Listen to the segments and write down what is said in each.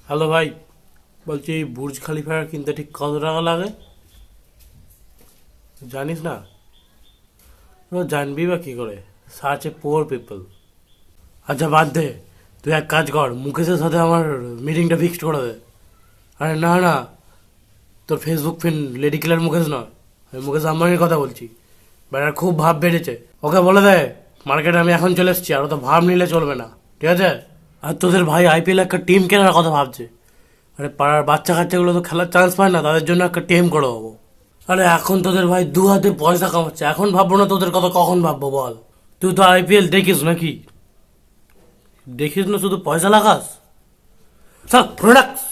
Hello ভাই, বলছি Burj Khalifa কিনতে ঠিক কত টাকা লাগে জানিস না? জানবি বা কি করে? সার্চ এ পোর পিপল। আচ্ছা বাদ দে, তুই এক কাজ কর, মুকেশের সাথে আমার মিটিংটা ফিক্সড করে দে। আরে না না, তোর Facebook friend lady killer Mukesh নয়, আমি মুকেশ আম্বানির কথা বলছি। বেটার খুব ভাব বেড়েছে, ওকে বলে দে মার্কেটে আমি এখন চলে এসেছি, আর তো ভাব নিলে চলবে না, ঠিক আছে? আর তোদের ভাই আইপিএল একটা টিম কেনার কথা ভাবছে। আরে পাড়ার বাচ্চা কাচ্চাগুলো তো খেলার চান্স পায় না, তাদের জন্য একটা টিম করে দেবো। আরে এখন তোদের ভাই দু হাতে পয়সা কামাচ্ছে, এখন ভাববো না তোদের কথা কখন ভাববো বল? তুই তো আইপিএল দেখিস নাকি? দেখিস না, শুধু পয়সা লাগাস। সব প্রোডাক্টস,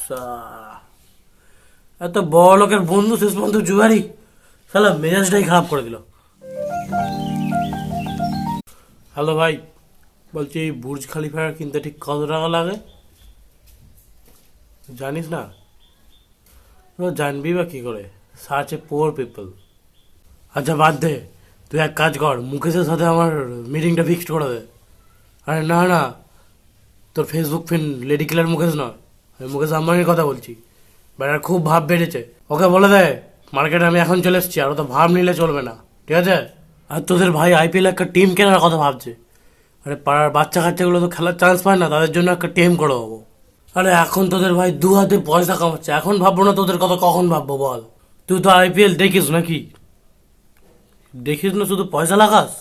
এত বড় লোকের বন্ধু শেষ পর্যন্ত জুয়ারি, সালা মেজাজটাই খারাপ করে দিল। হ্যালো ভাই, বলছি বুর্জ খলিফা কিনতে ঠিক কত টাকা লাগে জানিস না? জানবি বা কি করে? সার্চ এ পোর পিপল। আচ্ছা বাদ দে, তুই এক কাজ কর, মুকেশের সাথে আমার মিটিংটা ফিক্সড করে দে। আরে না না, তোর Facebook friend lady killer Mukesh নয়, আমি মুকেশ আম্বানির কথা বলছি। বেটার খুব ভাব বেড়েছে, ওকে বলে দে মার্কেটে আমি এখন চলে এসেছি, আর তো ভাব নিলে চলবে না, ঠিক আছে? আর তোদের ভাই আইপিএল একটা টিম কেনার কথা ভাবছে। আরে পাড়ার বাচ্চা কাচ্চাগুলো তো খেলার চান্স পায় না, তাদের জন্য একটা টিম করে দেবো। আরে এখন তোদের ভাই দু হাতে পয়সা কামাচ্ছে, এখন ভাববো না তোদের কথা কখন ভাববো বল? তুই তো আইপিএল দেখিস নাকি? দেখিস না, শুধু পয়সা লাগাস।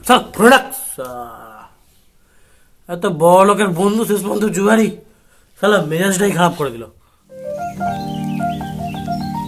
সব প্রোডাক্টস, এত বড় লোকের বন্ধু শেষ পর্যন্ত জুয়ারি, সালা মেজাজটাই খারাপ করে দিল।